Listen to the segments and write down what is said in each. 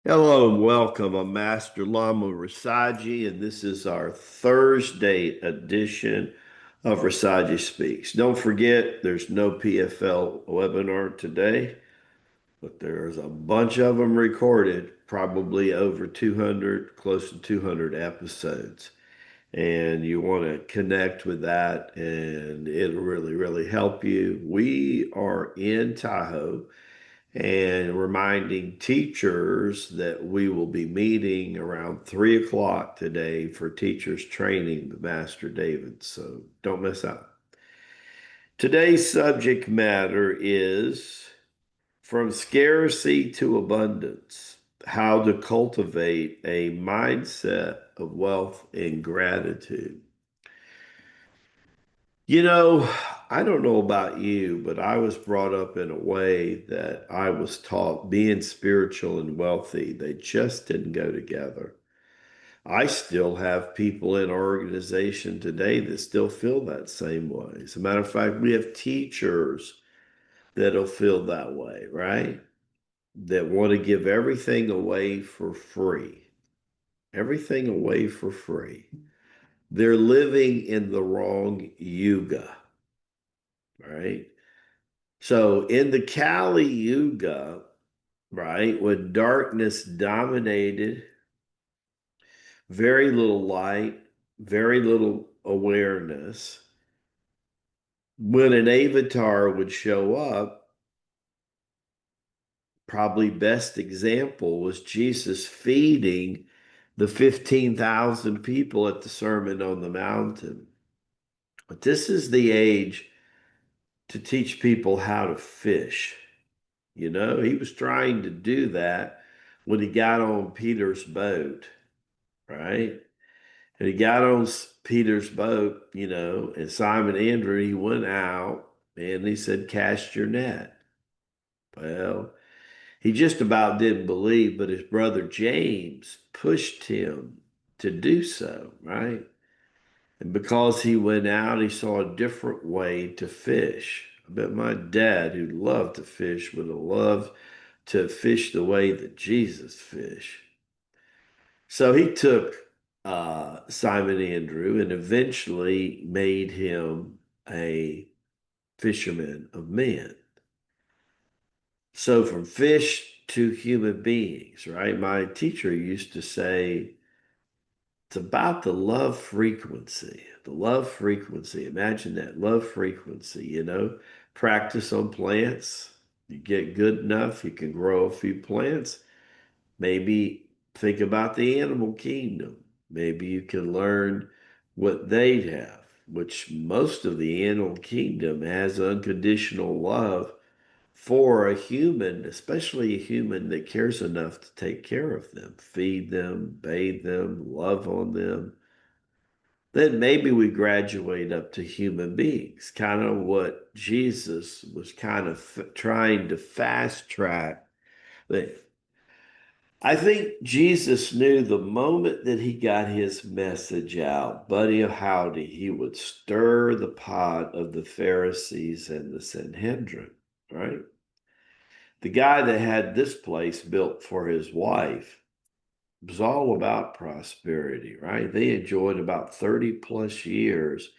Hello and welcome. I'm Master Lama Rasaji, and this is our Thursday edition of Rasaji Speaks. Don't forget, there's no PFL webinar today, but there's a bunch of them recorded, probably over 200, close to 200 episodes. And you want to connect with that, and it'll really help you. We are in Tahoe and reminding teachers that we will be meeting around 3 o'clock today for teachers training with Master David. So don't miss out. Today's subject matter is from scarcity to abundance, how to cultivate a mindset of wealth and gratitude. You know, I don't know about you, but I was brought up in a way that I was taught being spiritual and wealthy, they just didn't go together. I still have people in our organization today that still feel that same way. As a matter of fact, we have teachers that'll feel that way, right? That want to give everything away for free. Everything away for free. They're living in the wrong yuga, right? So in the Kali Yuga, right, when darkness dominated, very little light, very little awareness, when an avatar would show up, probably best example was Jesus feeding the 15,000 people at the Sermon on the Mountain. But this is the age to teach people how to fish. You know, he was trying to do that when he got on Peter's boat, right? And he got on Peter's boat, and Simon Andrew, he went out and he said, cast your net. Well, he just about didn't believe, but his brother James pushed him to do so, right? And because he went out, he saw a different way to fish. I bet my dad, who loved to fish, would have loved to fish the way that Jesus fished. So he took Simon Andrew and eventually made him a fisherman of men. So from fish to human beings, right? My teacher used to say, it's about the love frequency. The love frequency. Imagine that love frequency, practice on plants. You get good enough, you can grow a few plants. Maybe think about the animal kingdom. Maybe you can learn what they'd have, which most of the animal kingdom has unconditional love for a human, especially a human that cares enough to take care of them, feed them, bathe them, love on them. Then maybe we graduate up to human beings, kind of what Jesus was kind of trying to fast track. I think Jesus knew the moment that he got his message out, buddy howdy, he would stir the pot of the Pharisees and the Sanhedrin, right? The guy that had this place built for his wife was all about prosperity, right? They enjoyed about 30 plus years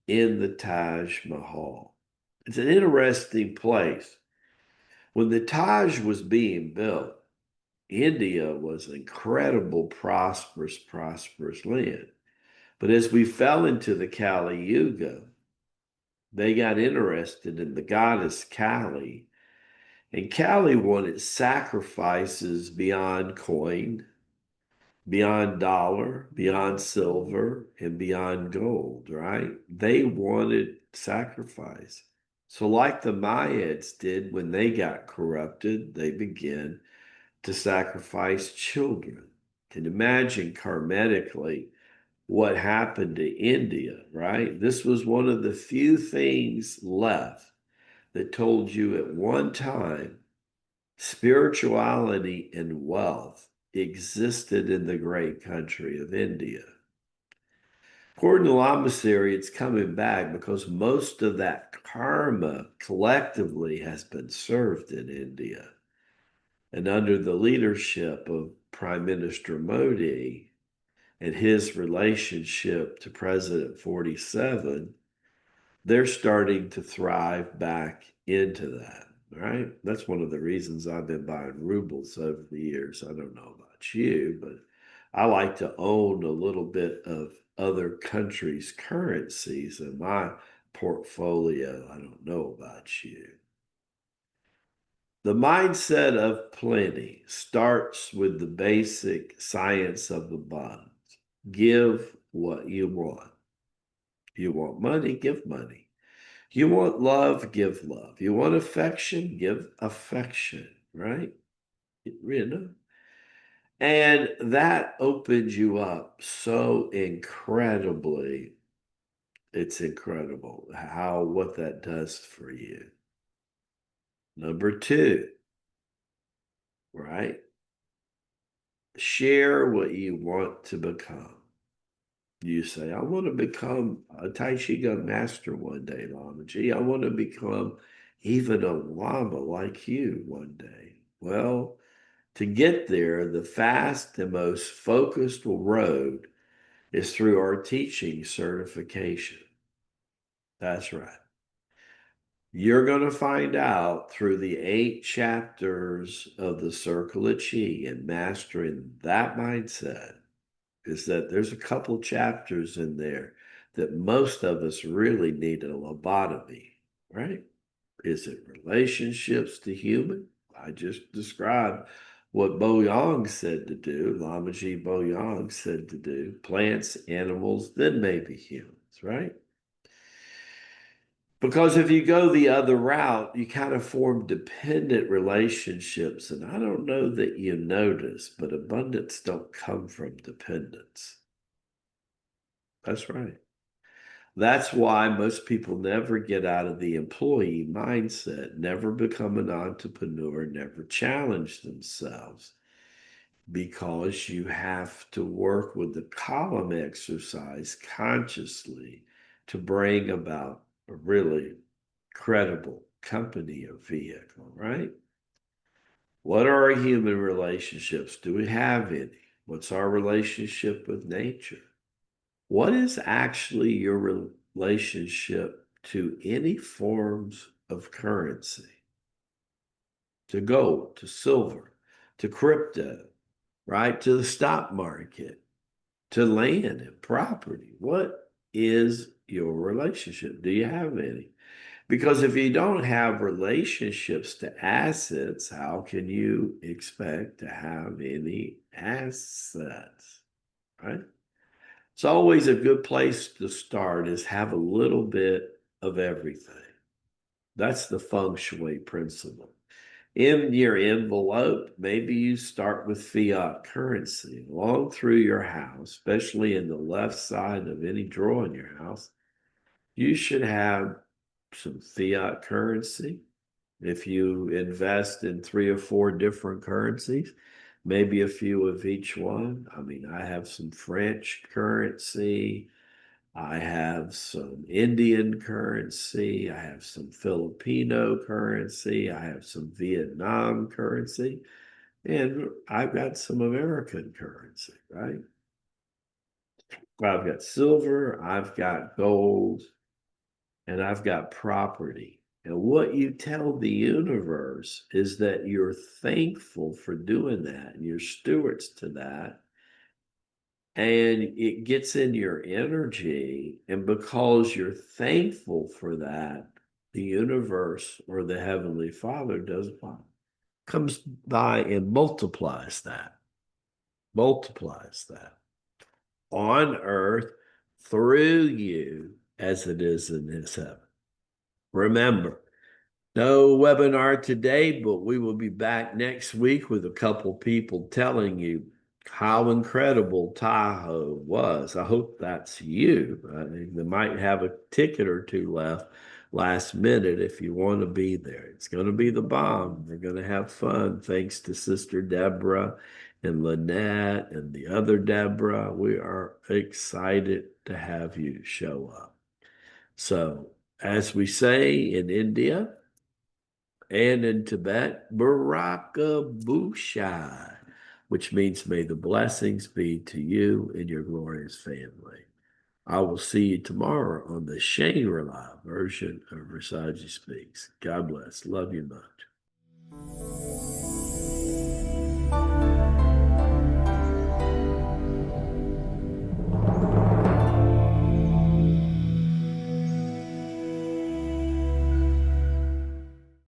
in the Taj Mahal. It's an interesting place. When the Taj was being built, India was an incredible, prosperous land. But as we fell into the Kali Yuga, they got interested in the goddess Kali. And Kali wanted sacrifices beyond coin, beyond dollar, beyond silver, and beyond gold, right? They wanted sacrifice. So, like the Mayans did when they got corrupted, they began to sacrifice children. Can imagine karmatically what happened to India, right? This was one of the few things left that told you at one time spirituality and wealth existed in the great country of India. According to Lamasery, it's coming back because most of that karma collectively has been served in India. And under the leadership of Prime Minister Modi and his relationship to President 47, they're starting to thrive back into that, right? That's one of the reasons I've been buying rubles over the years. I don't know about you, but I like to own a little bit of other countries' currencies in my portfolio. I don't know about you. The mindset of plenty starts with the basic science of the bond. Give what you want. You want money, give money. You want love, give love. You want affection, give affection, right? You know? And that opens you up so incredibly. It's incredible what that does for you. Number two, right? Share what you want to become. You say, I want to become a Tai Chi Gun master one day, Lama Ji. I want to become even a Lama like you one day. Well, to get there, the fast and most focused road is through our teaching certification. That's right. You're going to find out through the 8 chapters of the Circle of Chi and mastering that mindset is that there's a couple chapters in there that most of us really need a lobotomy, right? Is it relationships to human? I just described what Bo Yang said to do, Lama Ji Bo Yang said to do, plants, animals, then maybe humans, right? Because if you go the other route, you kind of form dependent relationships. And I don't know that you notice, but abundance don't come from dependence. That's right. That's why most people never get out of the employee mindset, never become an entrepreneur, never challenge themselves, because you have to work with the column exercise consciously to bring about a really credible company or vehicle, right? What are our human relationships? Do we have any? What's our relationship with nature? What is actually your relationship to any forms of currency? To gold, to silver, to crypto, right? To the stock market, to land and property. What is your relationship? Do you have any? Because if you don't have relationships to assets, how can you expect to have any assets, right? It's always a good place to start is have a little bit of everything. That's the feng shui principle. In your envelope, maybe you start with fiat currency. Along through your house, especially in the left side of any drawer in your house, you should have some fiat currency. If you invest in 3 or 4 different currencies, maybe a few of each one. I mean, I have some French currency. I have some Indian currency. I have some Filipino currency. I have some Vietnam currency. And I've got some American currency, right? I've got silver, I've got gold, and I've got property. And what you tell the universe is that you're thankful for doing that and you're stewards to that. And it gets in your energy. And because you're thankful for that, the universe or the Heavenly Father does what? Comes by and multiplies that on earth through you as it is in his heaven. Remember, no webinar today, but we will be back next week with a couple people telling you how incredible Tahoe was. I hope that's you. They might have a ticket or two left last minute if you want to be there. It's going to be the bomb. We're going to have fun. Thanks to Sister Deborah and Lynette and the other Deborah. We are excited to have you show up. So, as we say in India, And in Tibet, Baraka Bushai, which means may the blessings be to you and your glorious family. I will see you tomorrow on the Shangri-La version of Rasaji Speaks. God bless. Love you much.